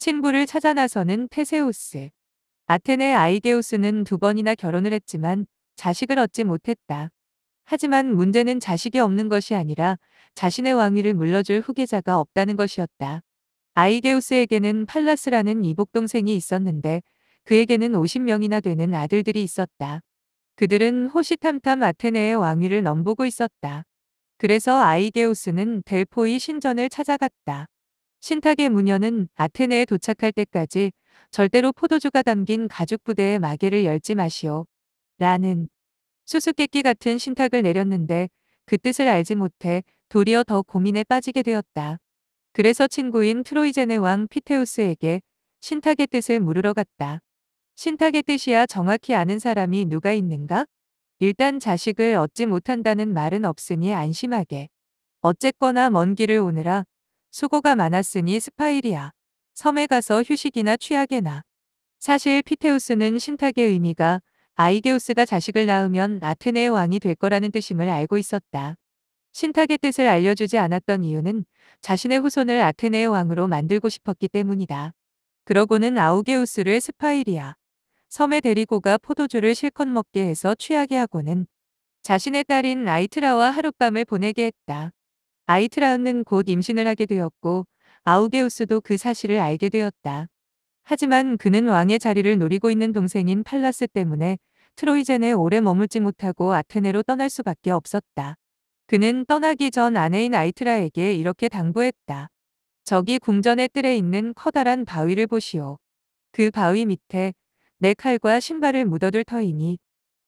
친구를 찾아 나서는 테세우스. 아테네 아이게우스는 두 번이나 결혼을 했지만 자식을 얻지 못했다. 하지만 문제는 자식이 없는 것이 아니라 자신의 왕위를 물려줄 후계자가 없다는 것이었다. 아이게우스에게는 팔라스라는 이복동생이 있었는데 그에게는 50명이나 되는 아들들이 있었다. 그들은 호시탐탐 아테네의 왕위를 넘보고 있었다. 그래서 아이게우스는 델포이 신전을 찾아갔다. 신탁의 무녀는 아테네에 도착할 때까지 절대로 포도주가 담긴 가죽 부대의 마개를 열지 마시오. 라는 수수께끼 같은 신탁을 내렸는데 그 뜻을 알지 못해 도리어 더 고민에 빠지게 되었다. 그래서 친구인 트로이젠의 왕 피테우스에게 신탁의 뜻을 물으러 갔다. 신탁의 뜻이야 정확히 아는 사람이 누가 있는가? 일단 자식을 얻지 못한다는 말은 없으니 안심하게. 어쨌거나 먼 길을 오느라 수고가 많았으니 스파이리아. 섬에 가서 휴식이나 취하게나. 사실 피테우스는 신탁의 의미가 아이게우스가 자식을 낳으면 아테네의 왕이 될 거라는 뜻임을 알고 있었다. 신탁의 뜻을 알려주지 않았던 이유는 자신의 후손을 아테네의 왕으로 만들고 싶었기 때문이다. 그러고는 아우게우스를 스파이리아 섬에 데리고 가 포도주를 실컷 먹게 해서 취하게 하고는 자신의 딸인 아이트라와 하룻밤을 보내게 했다. 아이트라는 곧 임신을 하게 되었고 아우게우스도 그 사실을 알게 되었다. 하지만 그는 왕의 자리를 노리고 있는 동생인 팔라스 때문에 트로이젠에 오래 머물지 못하고 아테네로 떠날 수밖에 없었다. 그는 떠나기 전 아내인 아이트라에게 이렇게 당부했다. 저기 궁전의 뜰에 있는 커다란 바위를 보시오. 그 바위 밑에 내 칼과 신발을 묻어둘 터이니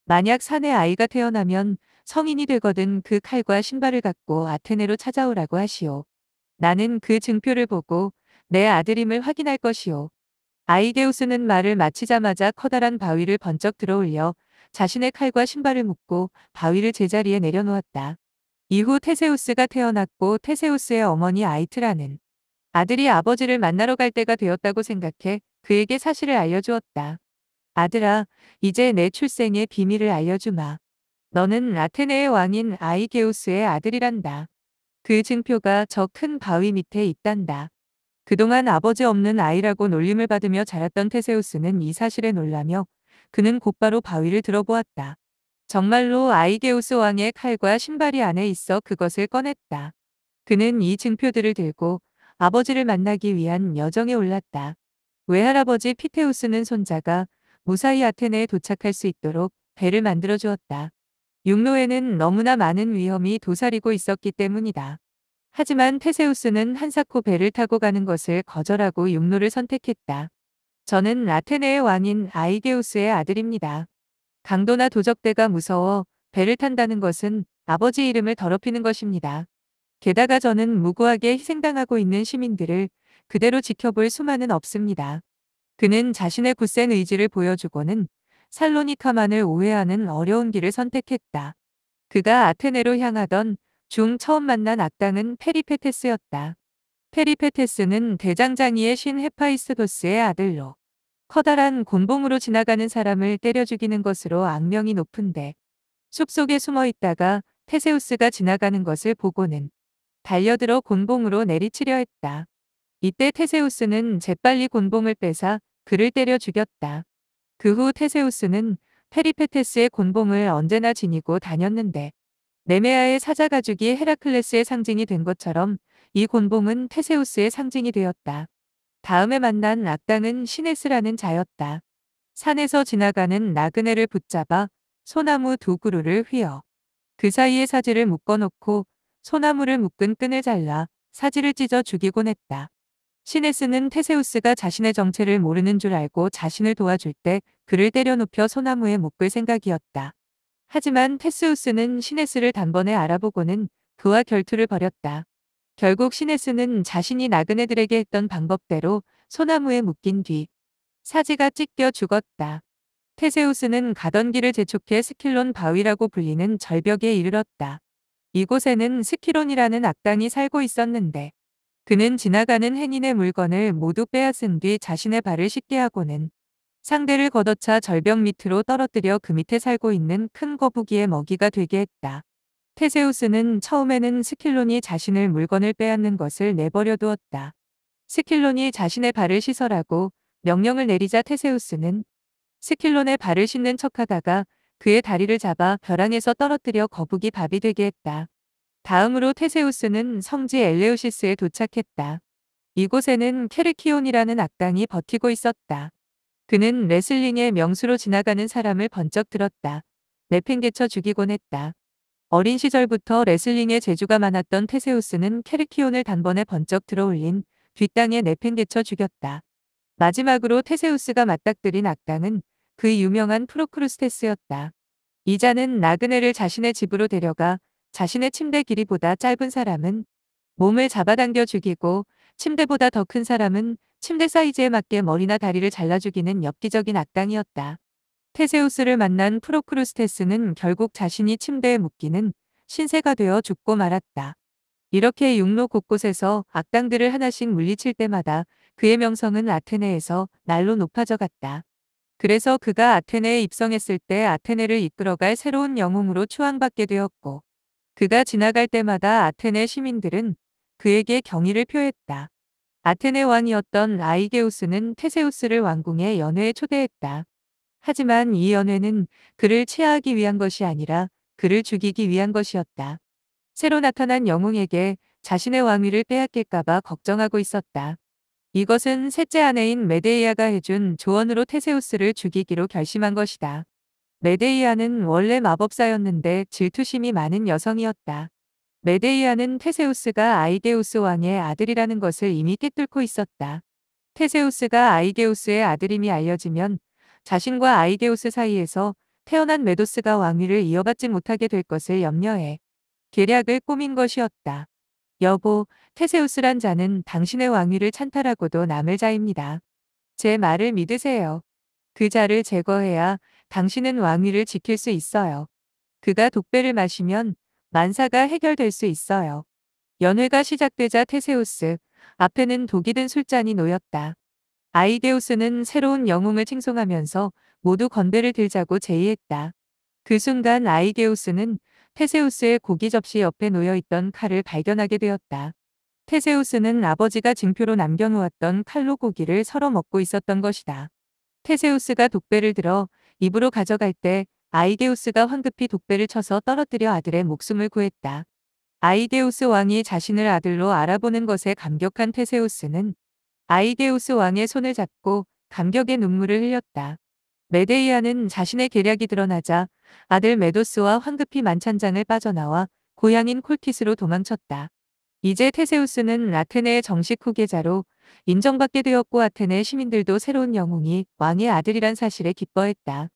만약 산에 아이가 태어나면 성인이 되거든 그 칼과 신발을 갖고 아테네로 찾아오라고 하시오. 나는 그 증표를 보고 내 아들임을 확인할 것이오. 아이게우스는 말을 마치자마자 커다란 바위를 번쩍 들어올려 자신의 칼과 신발을 묶고 바위를 제자리에 내려놓았다. 이후 테세우스가 태어났고 테세우스의 어머니 아이트라는 아들이 아버지를 만나러 갈 때가 되었다고 생각해 그에게 사실을 알려주었다. 아들아, 이제 내 출생의 비밀을 알려주마. 너는 아테네의 왕인 아이게우스의 아들이란다. 그 증표가 저 큰 바위 밑에 있단다. 그동안 아버지 없는 아이라고 놀림을 받으며 자랐던 테세우스는 이 사실에 놀라며 그는 곧바로 바위를 들어보았다. 정말로 아이게우스 왕의 칼과 신발이 안에 있어 그것을 꺼냈다. 그는 이 증표들을 들고 아버지를 만나기 위한 여정에 올랐다. 외할아버지 피테우스는 손자가 무사히 아테네에 도착할 수 있도록 배를 만들어 주었다. 육로에는 너무나 많은 위험이 도사리고 있었기 때문이다. 하지만 테세우스는 한사코 배를 타고 가는 것을 거절하고 육로를 선택했다. 저는 아테네의 왕인 아이게우스의 아들입니다. 강도나 도적대가 무서워 배를 탄다는 것은 아버지 이름을 더럽히는 것입니다. 게다가 저는 무고하게 희생당하고 있는 시민들을 그대로 지켜볼 수만은 없습니다. 그는 자신의 굳센 의지를 보여주고는 살로니카만을 우회하는 어려운 길을 선택했다. 그가 아테네로 향하던 중 처음 만난 악당은 페리페테스였다. 페리페테스는 대장장이의 신 헤파이스토스의 아들로 커다란 곤봉으로 지나가는 사람을 때려 죽이는 것으로 악명이 높은데 숲속에 숨어 있다가 테세우스가 지나가는 것을 보고는 달려들어 곤봉으로 내리치려 했다. 이때 테세우스는 재빨리 곤봉을 빼사 그를 때려 죽였다. 그 후 테세우스는 페리페테스의 곤봉을 언제나 지니고 다녔는데 네메아의 사자가죽이 헤라클레스의 상징이 된 것처럼 이 곤봉은 테세우스의 상징이 되었다. 다음에 만난 악당은 시네스라는 자였다. 산에서 지나가는 나그네를 붙잡아 소나무 두 그루를 휘어 그 사이에 사지를 묶어놓고 소나무를 묶은 끈을 잘라 사지를 찢어 죽이곤 했다. 시네스는 테세우스가 자신의 정체를 모르는 줄 알고 자신을 도와줄 때 그를 때려 눕혀 소나무에 묶을 생각이었다. 하지만 테세우스는 시네스를 단번에 알아보고는 그와 결투를 벌였다. 결국 시네스는 자신이 나그네들에게 했던 방법대로 소나무에 묶인 뒤 사지가 찢겨 죽었다. 테세우스는 가던 길을 재촉해 스킬론 바위라고 불리는 절벽에 이르렀다. 이곳에는 스키론이라는 악당이 살고 있었는데 그는 지나가는 행인의 물건을 모두 빼앗은 뒤 자신의 발을 씻게 하고는 상대를 걷어차 절벽 밑으로 떨어뜨려 그 밑에 살고 있는 큰 거북이의 먹이가 되게 했다. 테세우스는 처음에는 스킬론이 자신을 물건을 빼앗는 것을 내버려 두었다. 스킬론이 자신의 발을 씻어라고 명령을 내리자 테세우스는 스킬론의 발을 씻는 척하다가 그의 다리를 잡아 벼랑에서 떨어뜨려 거북이 밥이 되게 했다. 다음으로 테세우스는 성지 엘레우시스에 도착했다. 이곳에는 케르키온이라는 악당이 버티고 있었다. 그는 레슬링의 명수로 지나가는 사람을 번쩍 들었다. 내팽개쳐 죽이곤 했다. 어린 시절부터 레슬링에 재주가 많았던 테세우스는 케르키온을 단번에 번쩍 들어올린 뒷땅에 내팽개쳐 죽였다. 마지막으로 테세우스가 맞닥뜨린 악당은 그 유명한 프로크루스테스였다. 이 자는 나그네를 자신의 집으로 데려가 자신의 침대 길이보다 짧은 사람은 몸을 잡아당겨 죽이고 침대보다 더 큰 사람은 침대 사이즈에 맞게 머리나 다리를 잘라 죽이는 엽기적인 악당이었다. 테세우스를 만난 프로크루스테스는 결국 자신이 침대에 묶이는 신세가 되어 죽고 말았다. 이렇게 육로 곳곳에서 악당들을 하나씩 물리칠 때마다 그의 명성은 아테네에서 날로 높아져 갔다. 그래서 그가 아테네에 입성했을 때 아테네를 이끌어갈 새로운 영웅으로 추앙받게 되었고, 그가 지나갈 때마다 아테네 시민들은 그에게 경의를 표했다. 아테네 왕이었던 아이게우스는 테세우스를 왕궁의 연회에 초대했다. 하지만 이 연회는 그를 치하하기 위한 것이 아니라 그를 죽이기 위한 것이었다. 새로 나타난 영웅에게 자신의 왕위를 빼앗길까봐 걱정하고 있었다. 이것은 셋째 아내인 메데이아가 해준 조언으로 테세우스를 죽이기로 결심한 것이다. 메데이아는 원래 마법사였는데 질투심이 많은 여성이었다. 메데이아는 테세우스가 아이게우스 왕의 아들이라는 것을 이미 꿰뚫고 있었다. 테세우스가 아이게우스의 아들임이 알려지면 자신과 아이게우스 사이에서 태어난 메도스가 왕위를 이어받지 못하게 될 것을 염려해 계략을 꾸민 것이었다. 여보, 테세우스란 자는 당신의 왕위를 찬탈하고도 남을 자입니다. 제 말을 믿으세요. 그 자를 제거해야 당신은 왕위를 지킬 수 있어요. 그가 독배를 마시면 만사가 해결될 수 있어요. 연회가 시작되자 테세우스 앞에는 독이 든 술잔이 놓였다. 아이게우스는 새로운 영웅을 칭송하면서 모두 건배를 들자고 제의했다. 그 순간 아이게우스는 테세우스의 고기 접시 옆에 놓여있던 칼을 발견하게 되었다. 테세우스는 아버지가 징표로 남겨놓았던 칼로 고기를 썰어 먹고 있었던 것이다. 테세우스가 독배를 들어 입으로 가져갈 때 아이게우스가 황급히 독배를 쳐서 떨어뜨려 아들의 목숨을 구했다. 아이게우스 왕이 자신을 아들로 알아보는 것에 감격한 테세우스는 아이게우스 왕의 손을 잡고 감격의 눈물을 흘렸다. 메데이아는 자신의 계략이 드러나자 아들 메도스와 황급히 만찬장을 빠져나와 고향인 콜키스로 도망쳤다. 이제 테세우스는 아테네의 정식 후계자로 인정받게 되었고 아테네 시민들도 새로운 영웅이 왕의 아들이란 사실에 기뻐했다.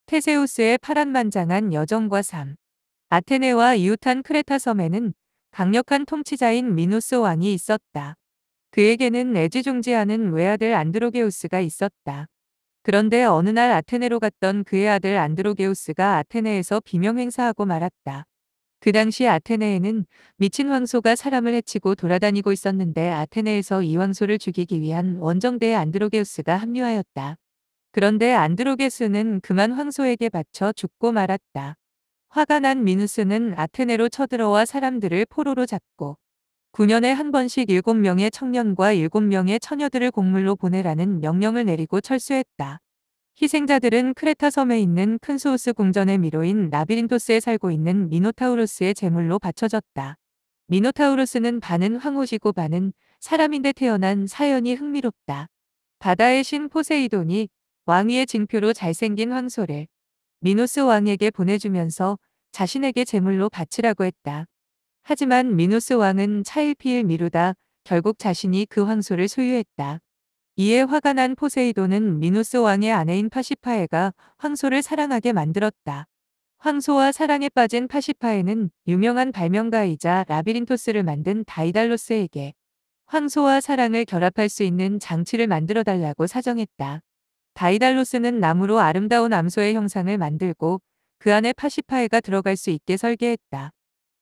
테세우스의 파란만장한 여정과 삶. 아테네와 이웃한 크레타 섬에는 강력한 통치자인 미노스 왕이 있었다. 그에게는 애지중지하는 외아들 안드로게우스가 있었다. 그런데 어느 날 아테네로 갔던 그의 아들 안드로게우스가 아테네에서 비명 행사하고 말았다. 그 당시 아테네에는 미친 황소가 사람을 해치고 돌아다니고 있었는데 아테네에서 이 황소를 죽이기 위한 원정대에 안드로게우스가 합류하였다. 그런데 안드로게스는 그만 황소에게 바쳐 죽고 말았다. 화가 난 미누스는 아테네로 쳐들어와 사람들을 포로로 잡고 9년에 한 번씩 7명의 청년과 7명의 처녀들을 곡물로 보내라는 명령을 내리고 철수했다. 희생자들은 크레타 섬에 있는 큰소우스 궁전의 미로인 라비린토스에 살고 있는 미노타우로스의 제물로 바쳐졌다. 미노타우로스는 반은 황호시고 반은 사람인데 태어난 사연이 흥미롭다. 바다의 신 포세이돈이 왕위의 징표로 잘생긴 황소를 미노스 왕에게 보내주면서 자신에게 제물로 바치라고 했다. 하지만 미노스 왕은 차일피일 미루다 결국 자신이 그 황소를 소유했다. 이에 화가 난 포세이돈은 미노스 왕의 아내인 파시파에가 황소를 사랑하게 만들었다. 황소와 사랑에 빠진 파시파에는 유명한 발명가이자 라비린토스를 만든 다이달로스에게 황소와 사랑을 결합할 수 있는 장치를 만들어 달라고 사정했다. 다이달로스는 나무로 아름다운 암소의 형상을 만들고 그 안에 파시파에가 들어갈 수 있게 설계했다.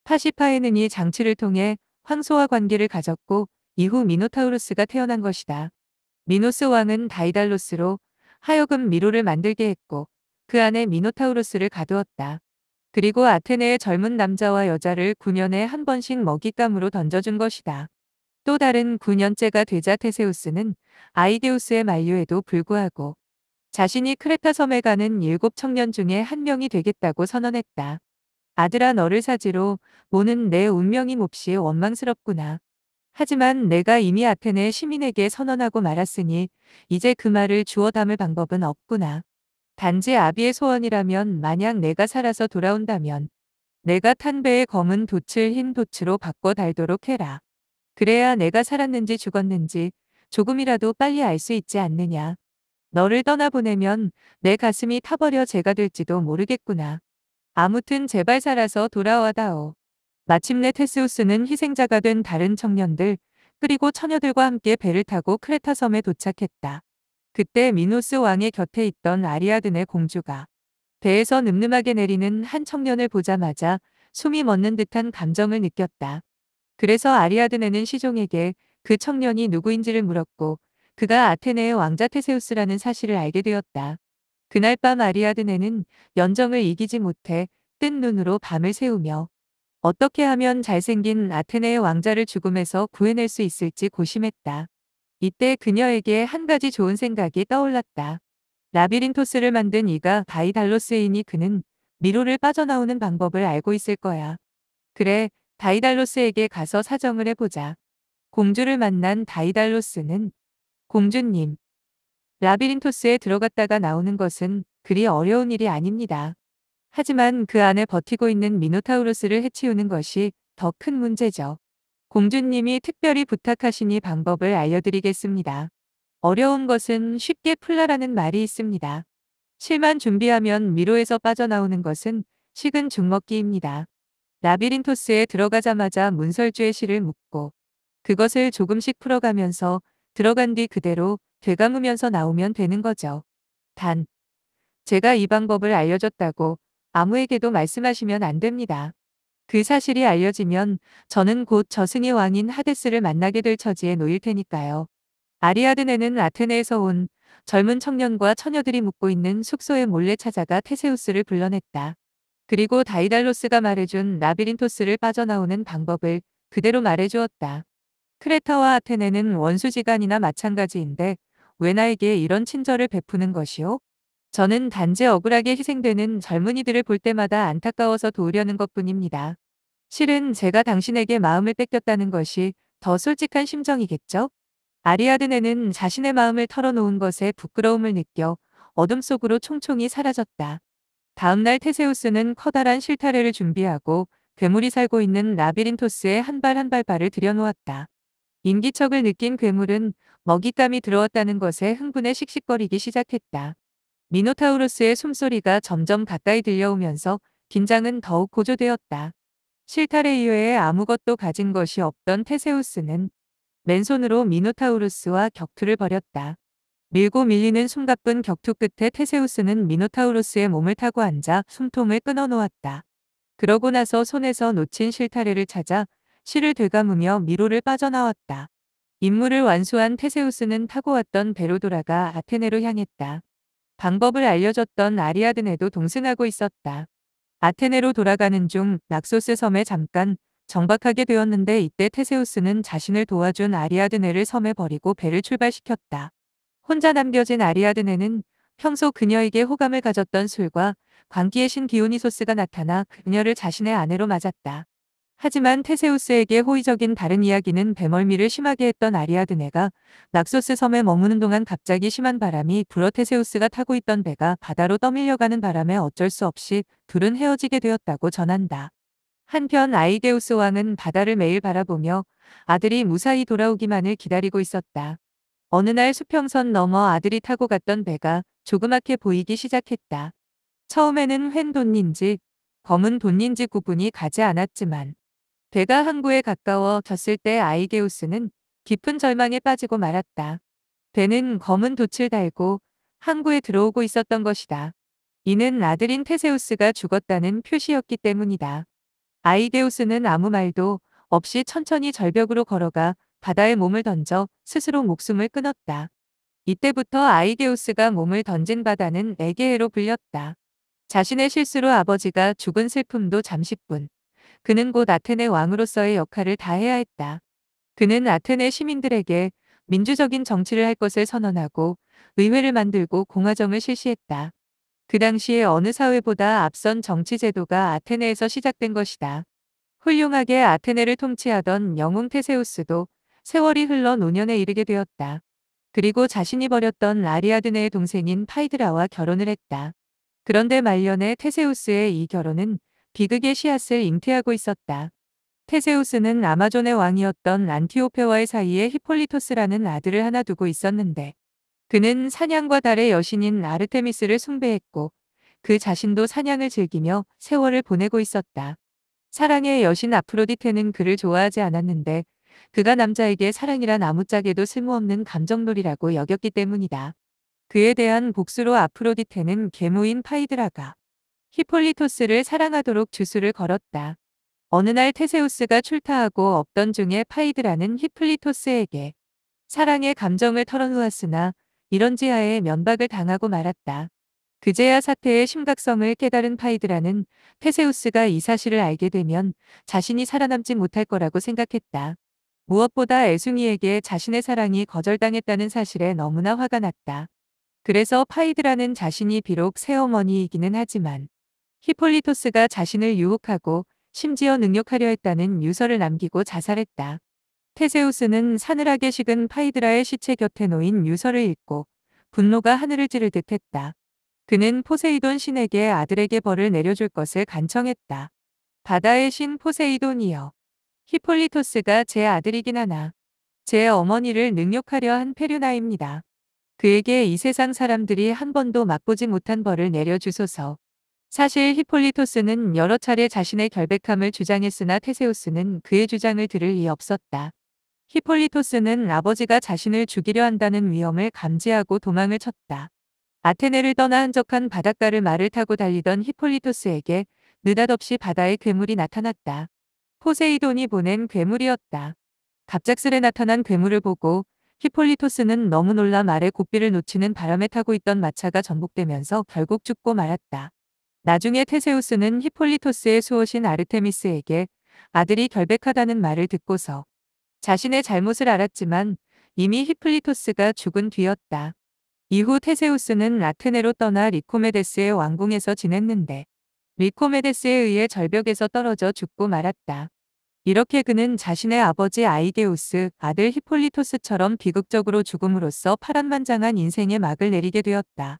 파시파에는 이 장치를 통해 황소와 관계를 가졌고 이후 미노타우루스가 태어난 것이다. 미노스 왕은 다이달로스로 하여금 미로를 만들게 했고 그 안에 미노타우루스를 가두었다. 그리고 아테네의 젊은 남자와 여자를 9년에 한 번씩 먹잇감으로 던져준 것이다. 또 다른 9년째가 되자 테세우스는 아이데우스의 만류에도 불구하고 자신이 크레타 섬에 가는 7청년 중에 한 명이 되겠다고 선언했다. 아들아, 너를 사지로 모는 내 운명이 몹시 원망스럽구나. 하지만 내가 이미 아테네 시민에게 선언하고 말았으니 이제 그 말을 주워 담을 방법은 없구나. 단지 아비의 소원이라면 만약 내가 살아서 돌아온다면 내가 탄 배의 검은 돛을 흰 돛으로 바꿔 달도록 해라. 그래야 내가 살았는지 죽었는지 조금이라도 빨리 알 수 있지 않느냐. 너를 떠나보내면 내 가슴이 타버려 재가 될지도 모르겠구나. 아무튼 제발 살아서 돌아와다오. 마침내 테세우스는 희생자가 된 다른 청년들 그리고 처녀들과 함께 배를 타고 크레타 섬에 도착했다. 그때 미노스 왕의 곁에 있던 아리아드네 공주가 배에서 늠름하게 내리는 한 청년을 보자마자 숨이 멎는 듯한 감정을 느꼈다. 그래서 아리아드네는 시종에게 그 청년이 누구인지를 물었고 그가 아테네의 왕자 테세우스라는 사실을 알게 되었다. 그날 밤 아리아드네는 연정을 이기지 못해 뜬 눈으로 밤을 새우며 어떻게 하면 잘생긴 아테네의 왕자를 죽음에서 구해낼 수 있을지 고심했다. 이때 그녀에게 한 가지 좋은 생각이 떠올랐다. 라비린토스를 만든 이가 다이달로스이니 그는 미로를 빠져나오는 방법을 알고 있을 거야. 그래, 다이달로스에게 가서 사정을 해보자. 공주를 만난 다이달로스는 공주님, 라비린토스에 들어갔다가 나오는 것은 그리 어려운 일이 아닙니다. 하지만 그 안에 버티고 있는 미노타우루스를 해치우는 것이 더 큰 문제죠. 공주님이 특별히 부탁하시니 방법을 알려드리겠습니다. 어려운 것은 쉽게 풀라라는 말이 있습니다. 실만 준비하면 미로에서 빠져나오는 것은 식은 죽먹기입니다. 라비린토스에 들어가자마자 문설주의 실을 묶고 그것을 조금씩 풀어가면서 들어간 뒤 그대로 되감으면서 나오면 되는 거죠. 단, 제가 이 방법을 알려줬다고 아무에게도 말씀하시면 안 됩니다. 그 사실이 알려지면 저는 곧 저승의 왕인 하데스를 만나게 될 처지에 놓일 테니까요. 아리아드네는 아테네에서 온 젊은 청년과 처녀들이 묵고 있는 숙소에 몰래 찾아가 테세우스를 불러냈다. 그리고 다이달로스가 말해준 라비린토스를 빠져나오는 방법을 그대로 말해주었다. 크레타와 아테네는 원수지간이나 마찬가지인데 왜 나에게 이런 친절을 베푸는 것이오? 저는 단지 억울하게 희생되는 젊은이들을 볼 때마다 안타까워서 도우려는 것뿐입니다. 실은 제가 당신에게 마음을 뺏겼다는 것이 더 솔직한 심정이겠죠? 아리아드네는 자신의 마음을 털어놓은 것에 부끄러움을 느껴 어둠 속으로 총총히 사라졌다. 다음날 테세우스는 커다란 실타래를 준비하고 괴물이 살고 있는 라비린토스에 한 발 한 발 발을 들여놓았다. 인기척을 느낀 괴물은 먹잇감이 들어왔다는 것에 흥분해 씩씩거리기 시작했다. 미노타우루스의 숨소리가 점점 가까이 들려오면서 긴장은 더욱 고조되었다. 실타래 이외에 아무것도 가진 것이 없던 테세우스는 맨손으로 미노타우루스와 격투를 벌였다. 밀고 밀리는 숨가쁜 격투 끝에 테세우스는 미노타우루스의 몸을 타고 앉아 숨통을 끊어놓았다. 그러고 나서 손에서 놓친 실타래를 찾아 실을 되감으며 미로를 빠져나왔다. 임무를 완수한 테세우스는 타고 왔던 배로 돌아가 아테네로 향했다. 방법을 알려줬던 아리아드네도 동승하고 있었다. 아테네로 돌아가는 중 낙소스 섬에 잠깐 정박하게 되었는데 이때 테세우스는 자신을 도와준 아리아드네를 섬에 버리고 배를 출발시켰다. 혼자 남겨진 아리아드네는 평소 그녀에게 호감을 가졌던 술과 광기의 신 디오니소스가 나타나 그녀를 자신의 아내로 맞았다. 하지만 테세우스에게 호의적인 다른 이야기는 배멀미를 심하게 했던 아리아드네가 낙소스 섬에 머무는 동안 갑자기 심한 바람이 불어 테세우스가 타고 있던 배가 바다로 떠밀려가는 바람에 어쩔 수 없이 둘은 헤어지게 되었다고 전한다. 한편 아이데우스 왕은 바다를 매일 바라보며 아들이 무사히 돌아오기만을 기다리고 있었다. 어느 날 수평선 너머 아들이 타고 갔던 배가 조그맣게 보이기 시작했다. 처음에는 웬 돈인지 검은 돈인지 구분이 가지 않았지만 배가 항구에 가까워졌을 때 아이게우스는 깊은 절망에 빠지고 말았다. 배는 검은 돛을 달고 항구에 들어오고 있었던 것이다. 이는 아들인 테세우스가 죽었다는 표시였기 때문이다. 아이데우스는 아무 말도 없이 천천히 절벽으로 걸어가 바다에 몸을 던져 스스로 목숨을 끊었다. 이때부터 아이데우스가 몸을 던진 바다는 에게해로 불렸다. 자신의 실수로 아버지가 죽은 슬픔도 잠시뿐. 그는 곧 아테네 왕으로서의 역할을 다해야 했다. 그는 아테네 시민들에게 민주적인 정치를 할 것을 선언하고 의회를 만들고 공화정을 실시했다. 그 당시에 어느 사회보다 앞선 정치 제도가 아테네에서 시작된 것이다. 훌륭하게 아테네를 통치하던 영웅 테세우스도 세월이 흘러 노년에 이르게 되었다. 그리고 자신이 버렸던 아리아드네의 동생인 파이드라와 결혼을 했다. 그런데 말년에 테세우스의 이 결혼은 비극의 씨앗을 잉태하고 있었다. 테세우스는 아마존의 왕이었던 안티오페와의 사이에 히폴리토스라는 아들을 하나 두고 있었는데 그는 사냥과 달의 여신인 아르테미스를 숭배했고 그 자신도 사냥을 즐기며 세월을 보내고 있었다. 사랑의 여신 아프로디테는 그를 좋아하지 않았는데 그가 남자에게 사랑이란 아무짝에도 쓸모없는 감정놀이라고 여겼기 때문이다. 그에 대한 복수로 아프로디테는 계모인 파이드라가 히폴리토스를 사랑하도록 주술을 걸었다. 어느 날 테세우스가 출타하고 없던 중에 파이드라는 히플리토스에게 사랑의 감정을 털어놓았으나 이런지하에 면박을 당하고 말았다. 그제야 사태의 심각성을 깨달은 파이드라는 테세우스가 이 사실을 알게 되면 자신이 살아남지 못할 거라고 생각했다. 무엇보다 애숭이에게 자신의 사랑이 거절당했다는 사실에 너무나 화가 났다. 그래서 파이드라는 자신이 비록 새어머니이기는 하지만 히폴리토스가 자신을 유혹하고 심지어 능욕하려 했다는 유서를 남기고 자살했다. 테세우스는 사늘하게 식은 파이드라의 시체 곁에 놓인 유서를 읽고 분노가 하늘을 찌를 듯했다. 그는 포세이돈 신에게 아들에게 벌을 내려줄 것을 간청했다. 바다의 신 포세이돈이여. 히폴리토스가 제 아들이긴 하나 제 어머니를 능욕하려 한 페류나입니다. 그에게 이 세상 사람들이 한 번도 맛보지 못한 벌을 내려주소서. 사실 히폴리토스는 여러 차례 자신의 결백함을 주장했으나 테세우스는 그의 주장을 들을 리 없었다. 히폴리토스는 아버지가 자신을 죽이려 한다는 위험을 감지하고 도망을 쳤다. 아테네를 떠나 한적한 바닷가를 말을 타고 달리던 히폴리토스에게 느닷없이 바다에 괴물이 나타났다. 포세이돈이 보낸 괴물이었다. 갑작스레 나타난 괴물을 보고 히폴리토스는 너무 놀라 말의 고삐를 놓치는 바람에 타고 있던 마차가 전복되면서 결국 죽고 말았다. 나중에 테세우스는 히폴리토스의 수호신 아르테미스에게 아들이 결백하다는 말을 듣고서 자신의 잘못을 알았지만 이미 히폴리토스가 죽은 뒤였다. 이후 테세우스는 아테네로 떠나 리코메데스의 왕궁에서 지냈는데 리코메데스에 의해 절벽에서 떨어져 죽고 말았다. 이렇게 그는 자신의 아버지 아이게우스, 아들 히폴리토스처럼 비극적으로 죽음으로써 파란만장한 인생의 막을 내리게 되었다.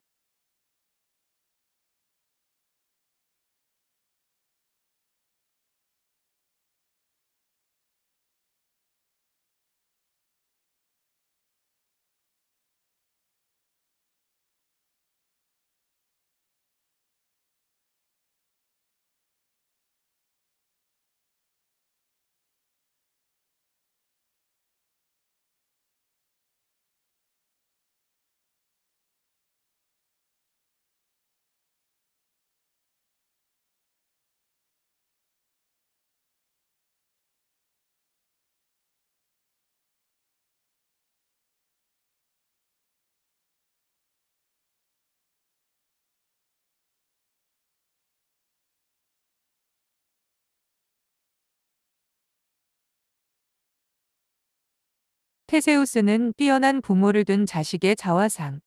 테세우스는 뛰어난 부모를 둔 자식의 자화상.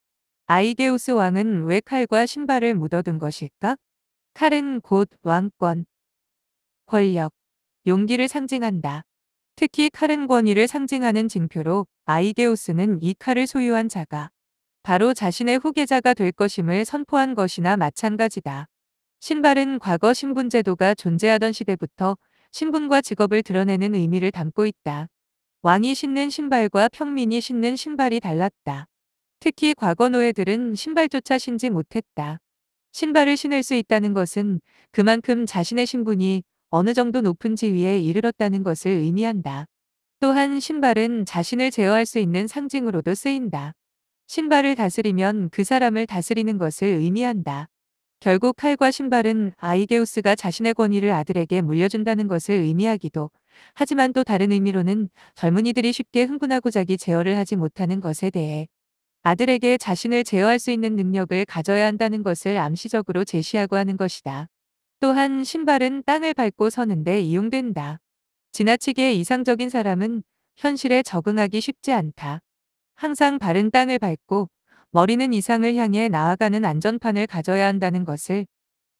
아이게우스 왕은 왜 칼과 신발을 묻어둔 것일까? 칼은 곧 왕권, 권력, 용기를 상징한다. 특히 칼은 권위를 상징하는 징표로 아이게우스는 이 칼을 소유한 자가 바로 자신의 후계자가 될 것임을 선포한 것이나 마찬가지다. 신발은 과거 신분제도가 존재하던 시대부터 신분과 직업을 드러내는 의미를 담고 있다. 왕이 신는 신발과 평민이 신는 신발이 달랐다. 특히 과거 노예들은 신발조차 신지 못했다. 신발을 신을 수 있다는 것은 그만큼 자신의 신분이 어느 정도 높은 지위에 이르렀다는 것을 의미한다. 또한 신발은 자신을 제어할 수 있는 상징으로도 쓰인다. 신발을 다스리면 그 사람을 다스리는 것을 의미한다. 결국 칼과 신발은 아이게우스가 자신의 권위를 아들에게 물려준다는 것을 의미하기도 하지만 또 다른 의미로는 젊은이들이 쉽게 흥분하고 자기 제어를 하지 못하는 것에 대해 아들에게 자신을 제어할 수 있는 능력을 가져야 한다는 것을 암시적으로 제시하고 하는 것이다. 또한 신발은 땅을 밟고 서는데 이용된다. 지나치게 이상적인 사람은 현실에 적응하기 쉽지 않다. 항상 바른 땅을 밟고 머리는 이상을 향해 나아가는 안전판을 가져야 한다는 것을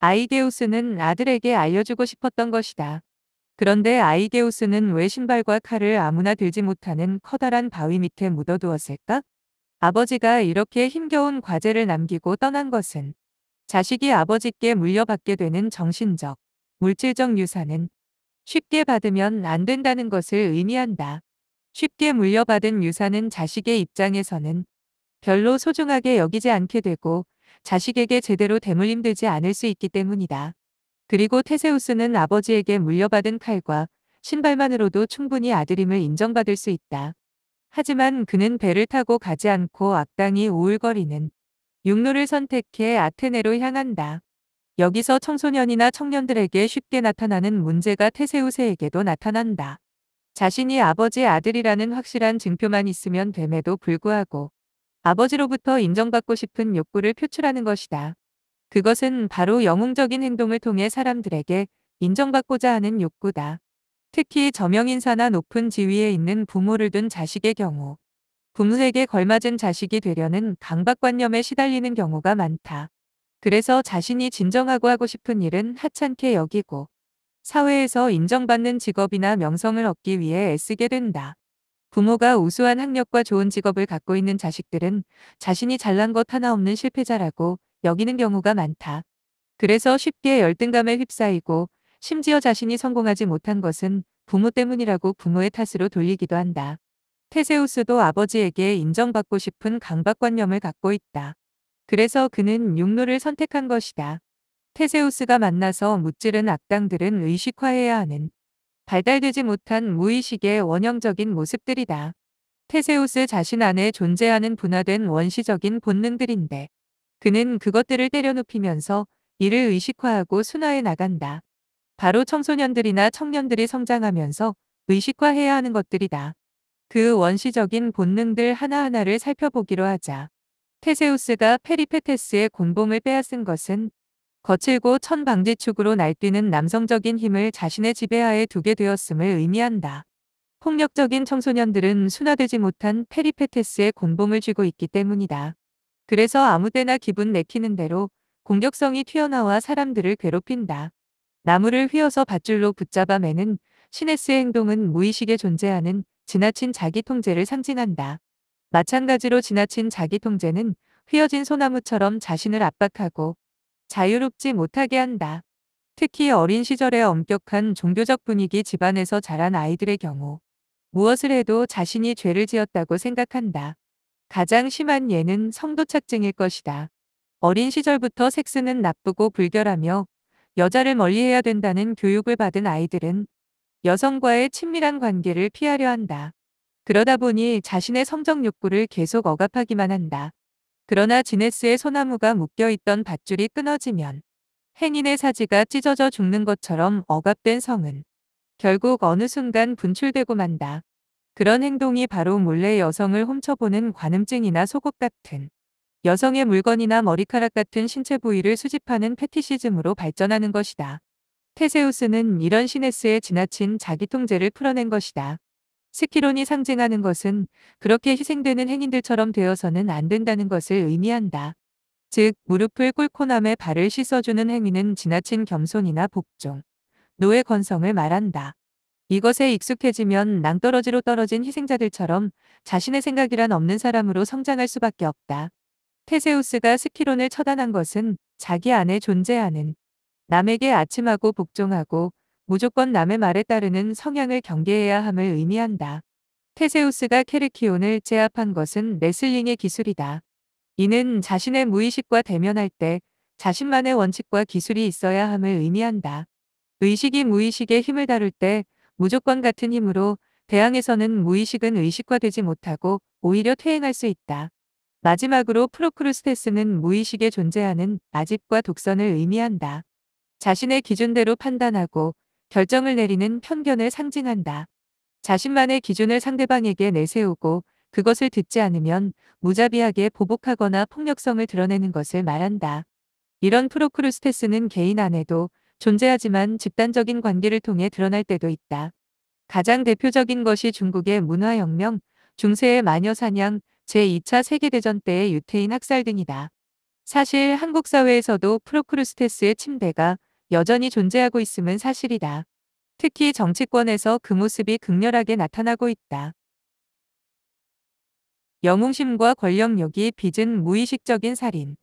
아이게우스는 아들에게 알려주고 싶었던 것이다. 그런데 아이게우스는 왜 신발과 칼을 아무나 들지 못하는 커다란 바위 밑에 묻어두었을까? 아버지가 이렇게 힘겨운 과제를 남기고 떠난 것은 자식이 아버지께 물려받게 되는 정신적, 물질적 유산은 쉽게 받으면 안 된다는 것을 의미한다. 쉽게 물려받은 유산은 자식의 입장에서는 별로 소중하게 여기지 않게 되고 자식에게 제대로 대물림되지 않을 수 있기 때문이다. 그리고 테세우스는 아버지에게 물려받은 칼과 신발만으로도 충분히 아들임을 인정받을 수 있다. 하지만 그는 배를 타고 가지 않고 악당이 우울거리는 육로를 선택해 아테네로 향한다. 여기서 청소년이나 청년들에게 쉽게 나타나는 문제가 테세우스에게도 나타난다. 자신이 아버지의 아들이라는 확실한 증표만 있으면 됨에도 불구하고 아버지로부터 인정받고 싶은 욕구를 표출하는 것이다. 그것은 바로 영웅적인 행동을 통해 사람들에게 인정받고자 하는 욕구다. 특히 저명인사나 높은 지위에 있는 부모를 둔 자식의 경우 부모에게 걸맞은 자식이 되려는 강박관념에 시달리는 경우가 많다. 그래서 자신이 진정하고 하고 싶은 일은 하찮게 여기고 사회에서 인정받는 직업이나 명성을 얻기 위해 애쓰게 된다. 부모가 우수한 학력과 좋은 직업을 갖고 있는 자식들은 자신이 잘난 것 하나 없는 실패자라고 여기는 경우가 많다. 그래서 쉽게 열등감에 휩싸이고 심지어 자신이 성공하지 못한 것은 부모 때문이라고 부모의 탓으로 돌리기도 한다. 테세우스도 아버지에게 인정받고 싶은 강박관념을 갖고 있다. 그래서 그는 육로를 선택한 것이다. 테세우스가 만나서 무찌른 악당들은 의식화해야 하는 발달되지 못한 무의식의 원형적인 모습들이다. 테세우스 자신 안에 존재하는 분화된 원시적인 본능들인데 그는 그것들을 때려눕히면서 이를 의식화하고 순화해 나간다. 바로 청소년들이나 청년들이 성장하면서 의식화해야 하는 것들이다. 그 원시적인 본능들 하나하나를 살펴보기로 하자. 테세우스가 페리페테스의 곤봉을 빼앗은 것은 거칠고 천방지축으로 날뛰는 남성적인 힘을 자신의 지배하에 두게 되었음을 의미한다. 폭력적인 청소년들은 순화되지 못한 페리페테스의 곤봉을 쥐고 있기 때문이다. 그래서 아무 때나 기분 내키는 대로 공격성이 튀어나와 사람들을 괴롭힌다. 나무를 휘어서 밧줄로 붙잡아 매는 시네스의 행동은 무의식에 존재하는 지나친 자기 통제를 상징한다. 마찬가지로 지나친 자기 통제는 휘어진 소나무처럼 자신을 압박하고 자유롭지 못하게 한다. 특히 어린 시절의 엄격한 종교적 분위기 집안에서 자란 아이들의 경우 무엇을 해도 자신이 죄를 지었다고 생각한다. 가장 심한 예는 성도착증일 것이다. 어린 시절부터 섹스는 나쁘고 불결하며 여자를 멀리해야 된다는 교육을 받은 아이들은 여성과의 친밀한 관계를 피하려 한다. 그러다 보니 자신의 성적 욕구를 계속 억압하기만 한다. 그러나 지네스의 소나무가 묶여있던 밧줄이 끊어지면 행인의 사지가 찢어져 죽는 것처럼 억압된 성은 결국 어느 순간 분출되고 만다. 그런 행동이 바로 몰래 여성을 훔쳐보는 관음증이나 속옷 같은 여성의 물건이나 머리카락 같은 신체 부위를 수집하는 페티시즘으로 발전하는 것이다. 테세우스는 이런 시네스의 지나친 자기 통제를 풀어낸 것이다. 스키론이 상징하는 것은 그렇게 희생되는 행인들처럼 되어서는 안 된다는 것을 의미한다. 즉, 무릎을 꿇고 남의 발을 씻어주는 행위는 지나친 겸손이나 복종, 노예 건성을 말한다. 이것에 익숙해지면 낭떠러지로 떨어진 희생자들처럼 자신의 생각이란 없는 사람으로 성장할 수밖에 없다. 테세우스가 스키론을 처단한 것은 자기 안에 존재하는 남에게 아침하고 복종하고 무조건 남의 말에 따르는 성향을 경계해야 함을 의미한다. 테세우스가 케르키온을 제압한 것은 레슬링의 기술이다. 이는 자신의 무의식과 대면할 때 자신만의 원칙과 기술이 있어야 함을 의미한다. 의식이 무의식의 힘을 다룰 때 무조건 같은 힘으로 대항에서는 무의식은 의식화되지 못하고 오히려 퇴행할 수 있다. 마지막으로 프로크루스테스는 무의식에 존재하는 아집과 독선을 의미한다. 자신의 기준대로 판단하고 결정을 내리는 편견을 상징한다. 자신만의 기준을 상대방에게 내세우고 그것을 듣지 않으면 무자비하게 보복하거나 폭력성을 드러내는 것을 말한다. 이런 프로크루스테스는 개인 안에도 존재하지만 집단적인 관계를 통해 드러날 때도 있다. 가장 대표적인 것이 중국의 문화혁명, 중세의 마녀사냥, 제2차 세계대전 때의 유태인 학살 등이다. 사실 한국 사회에서도 프로크루스테스의 침대가 여전히 존재하고 있음은 사실이다. 특히 정치권에서 그 모습이 극렬하게 나타나고 있다. 영웅심과 권력욕이 빚은 무의식적인 살인.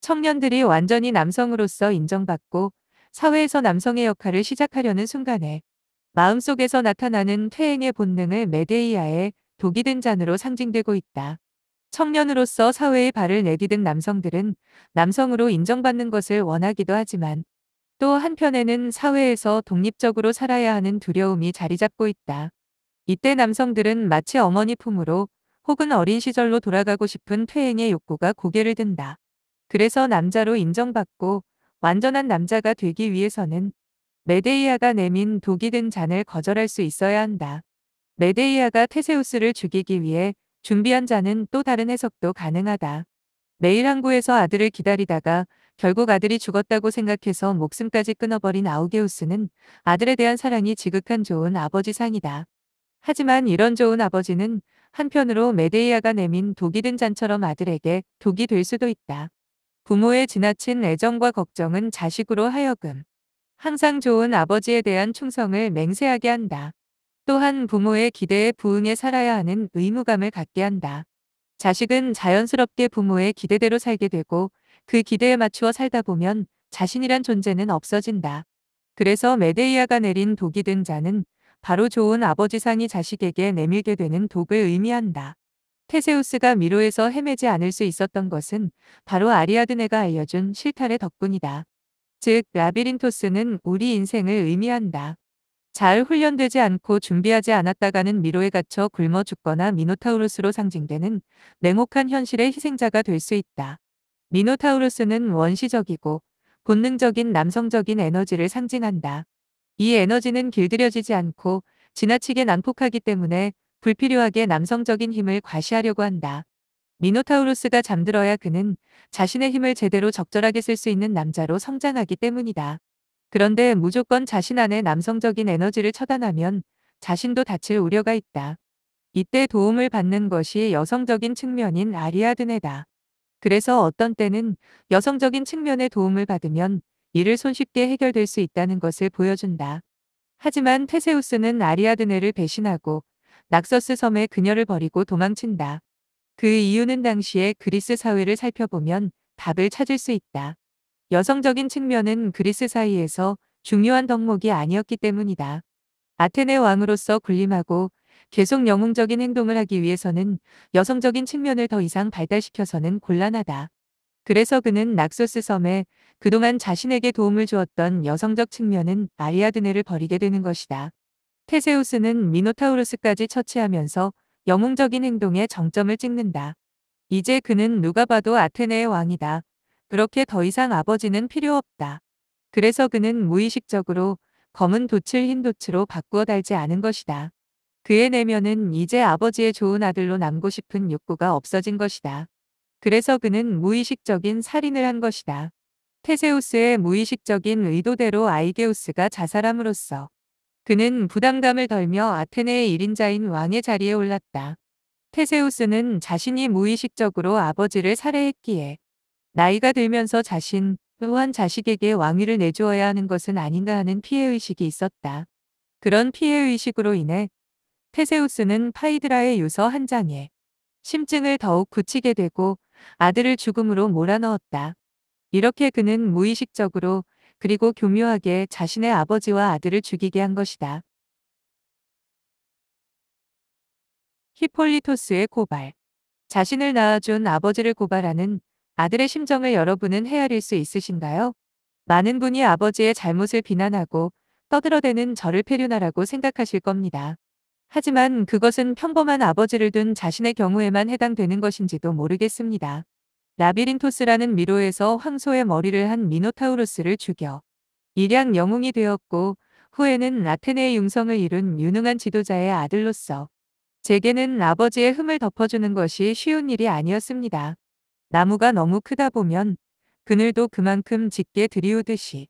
청년들이 완전히 남성으로서 인정받고 사회에서 남성의 역할을 시작하려는 순간에 마음속에서 나타나는 퇴행의 본능을 메데이아의 독이 든 잔으로 상징되고 있다. 청년으로서 사회의 발을 내디딘 남성들은 남성으로 인정받는 것을 원하기도 하지만 또 한편에는 사회에서 독립적으로 살아야 하는 두려움이 자리 잡고 있다. 이때 남성들은 마치 어머니 품으로 혹은 어린 시절로 돌아가고 싶은 퇴행의 욕구가 고개를 든다. 그래서 남자로 인정받고 완전한 남자가 되기 위해서는 메데이아가 내민 독이 든 잔을 거절할 수 있어야 한다. 메데이아가 테세우스를 죽이기 위해 준비한 잔은 또 다른 해석도 가능하다. 매일 항구에서 아들을 기다리다가 결국 아들이 죽었다고 생각해서 목숨까지 끊어버린 아우게우스는 아들에 대한 사랑이 지극한 좋은 아버지 상이다. 하지만 이런 좋은 아버지는 한편으로 메데이아가 내민 독이 든 잔처럼 아들에게 독이 될 수도 있다. 부모의 지나친 애정과 걱정은 자식으로 하여금 항상 좋은 아버지에 대한 충성을 맹세하게 한다. 또한 부모의 기대에 부응해 살아야 하는 의무감을 갖게 한다. 자식은 자연스럽게 부모의 기대대로 살게 되고 그 기대에 맞추어 살다 보면 자신이란 존재는 없어진다. 그래서 메데이아가 내린 독이 든 자는 바로 좋은 아버지상이 자식에게 내밀게 되는 독을 의미한다. 테세우스가 미로에서 헤매지 않을 수 있었던 것은 바로 아리아드네가 알려준 실타래 덕분이다. 즉, 라비린토스는 우리 인생을 의미한다. 잘 훈련되지 않고 준비하지 않았다가는 미로에 갇혀 굶어 죽거나 미노타우루스로 상징되는 냉혹한 현실의 희생자가 될 수 있다. 미노타우루스는 원시적이고 본능적인 남성적인 에너지를 상징한다. 이 에너지는 길들여지지 않고 지나치게 난폭하기 때문에 불필요하게 남성적인 힘을 과시하려고 한다. 미노타우루스가 잠들어야 그는 자신의 힘을 제대로 적절하게 쓸 수 있는 남자로 성장하기 때문이다. 그런데 무조건 자신 안의 남성적인 에너지를 처단하면 자신도 다칠 우려가 있다. 이때 도움을 받는 것이 여성적인 측면인 아리아드네다. 그래서 어떤 때는 여성적인 측면의 도움을 받으면 일을 손쉽게 해결될 수 있다는 것을 보여준다. 하지만 테세우스는 아리아드네를 배신하고 낙서스 섬에 그녀를 버리고 도망친다. 그 이유는 당시의 그리스 사회를 살펴보면 답을 찾을 수 있다. 여성적인 측면은 그리스 사이에서 중요한 덕목이 아니었기 때문이다. 아테네 왕으로서 군림하고 계속 영웅적인 행동을 하기 위해서는 여성적인 측면을 더 이상 발달시켜서는 곤란하다. 그래서 그는 낙소스 섬에 그동안 자신에게 도움을 주었던 여성적 측면은 아리아드네를 버리게 되는 것이다. 테세우스는 미노타우루스까지 처치하면서 영웅적인 행동에 정점을 찍는다. 이제 그는 누가 봐도 아테네의 왕이다. 그렇게 더 이상 아버지는 필요 없다. 그래서 그는 무의식적으로 검은 돛을 흰 돛으로 바꾸어 달지 않은 것이다. 그의 내면은 이제 아버지의 좋은 아들로 남고 싶은 욕구가 없어진 것이다. 그래서 그는 무의식적인 살인을 한 것이다. 테세우스의 무의식적인 의도대로 아이게우스가 자살함으로써 그는 부담감을 덜며 아테네의 1인자인 왕의 자리에 올랐다. 테세우스는 자신이 무의식적으로 아버지를 살해했기에 나이가 들면서 자신 또한 자식에게 왕위를 내주어야 하는 것은 아닌가 하는 피해의식이 있었다. 그런 피해의식으로 인해 테세우스는 파이드라의 유서 한 장에 심증을 더욱 굳히게 되고 아들을 죽음으로 몰아넣었다. 이렇게 그는 무의식적으로 그리고 교묘하게 자신의 아버지와 아들을 죽이게 한 것이다. 히폴리토스의 고발. 자신을 낳아준 아버지를 고발하는 아들의 심정을 여러분은 헤아릴 수 있으신가요? 많은 분이 아버지의 잘못을 비난하고 떠들어대는 저를 페류나라고 생각하실 겁니다. 하지만 그것은 평범한 아버지를 둔 자신의 경우에만 해당되는 것인지도 모르겠습니다. 라비린토스라는 미로에서 황소의 머리를 한 미노타우루스를 죽여 일양 영웅이 되었고 후에는 아테네의 융성을 이룬 유능한 지도자의 아들로서 제게는 아버지의 흠을 덮어주는 것이 쉬운 일이 아니었습니다. 나무가 너무 크다 보면 그늘도 그만큼 짙게 들이우듯이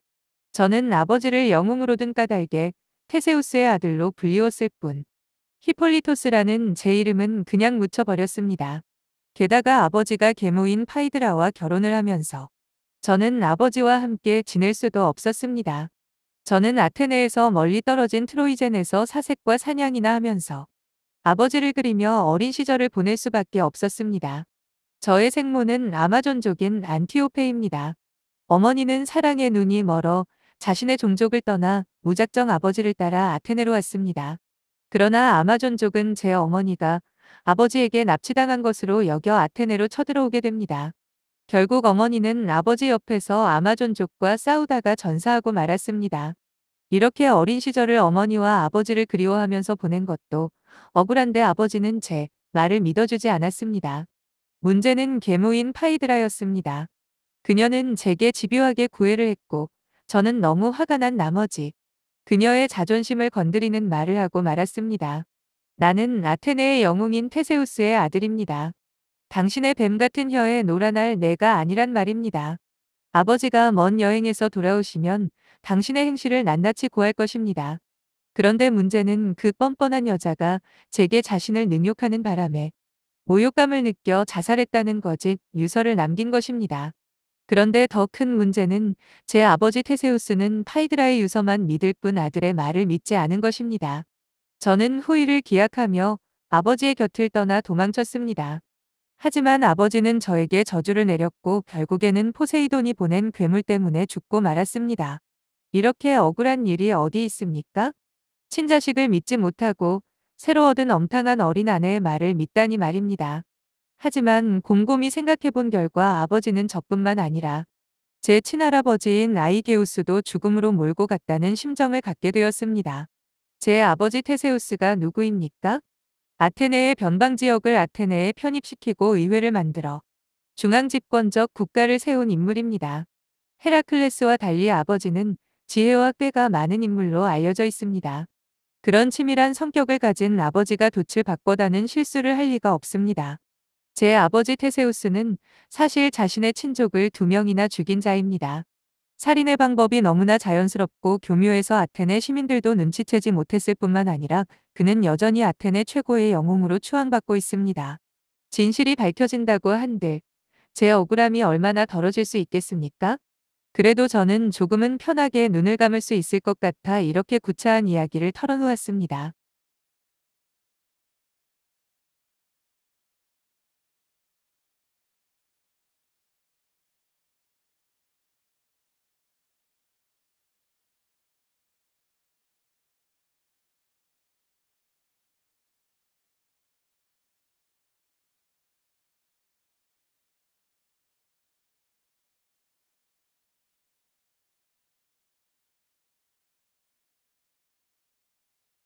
저는 아버지를 영웅으로 둔 까닭에 테세우스의 아들로 불리웠을 뿐 히폴리토스라는 제 이름은 그냥 묻혀버렸습니다. 게다가 아버지가 계모인 파이드라와 결혼을 하면서 저는 아버지와 함께 지낼 수도 없었습니다. 저는 아테네에서 멀리 떨어진 트로이젠에서 사색과 사냥이나 하면서 아버지를 그리며 어린 시절을 보낼 수밖에 없었습니다. 저의 생모는 아마존족인 안티오페입니다. 어머니는 사랑의 눈이 멀어 자신의 종족을 떠나 무작정 아버지를 따라 아테네로 왔습니다. 그러나 아마존족은 제 어머니가 아버지에게 납치당한 것으로 여겨 아테네로 쳐들어오게 됩니다. 결국 어머니는 아버지 옆에서 아마존족과 싸우다가 전사하고 말았습니다. 이렇게 어린 시절을 어머니와 아버지를 그리워하면서 보낸 것도 억울한데 아버지는 제 말을 믿어주지 않았습니다. 문제는 계모인 파이드라였습니다. 그녀는 제게 집요하게 구애를 했고 저는 너무 화가 난 나머지 그녀의 자존심을 건드리는 말을 하고 말았습니다. 나는 아테네의 영웅인 테세우스의 아들입니다. 당신의 뱀 같은 혀에 놀아날 내가 아니란 말입니다. 아버지가 먼 여행에서 돌아오시면 당신의 행실을 낱낱이 고할 것입니다. 그런데 문제는 그 뻔뻔한 여자가 제게 자신을 능욕하는 바람에 모욕감을 느껴 자살했다는 거짓 유서를 남긴 것입니다. 그런데 더 큰 문제는 제 아버지 테세우스는 파이드라의 유서만 믿을 뿐 아들의 말을 믿지 않은 것입니다. 저는 후일을 기약하며 아버지의 곁을 떠나 도망쳤습니다. 하지만 아버지는 저에게 저주를 내렸고 결국에는 포세이돈이 보낸 괴물 때문에 죽고 말았습니다. 이렇게 억울한 일이 어디 있습니까? 친자식을 믿지 못하고 새로 얻은 엄탕한 어린 아내의 말을 믿다니 말입니다. 하지만 곰곰이 생각해본 결과 아버지는 저뿐만 아니라 제 친할아버지인 아이게우스도 죽음으로 몰고 갔다는 심정을 갖게 되었습니다. 제 아버지 테세우스가 누구입니까? 아테네의 변방 지역을 아테네에 편입시키고 의회를 만들어 중앙집권적 국가를 세운 인물입니다. 헤라클레스와 달리 아버지는 지혜와 꾀가 많은 인물로 알려져 있습니다. 그런 치밀한 성격을 가진 아버지가 돛을 바꿔다는 실수를 할 리가 없습니다. 제 아버지 테세우스는 사실 자신의 친족을 2명이나 죽인 자입니다. 살인의 방법이 너무나 자연스럽고 교묘해서 아테네 시민들도 눈치채지 못했을 뿐만 아니라 그는 여전히 아테네 최고의 영웅으로 추앙받고 있습니다. 진실이 밝혀진다고 한들 제 억울함이 얼마나 덜어질 수 있겠습니까? 그래도 저는 조금은 편하게 눈을 감을 수 있을 것 같아 이렇게 구차한 이야기를 털어놓았습니다.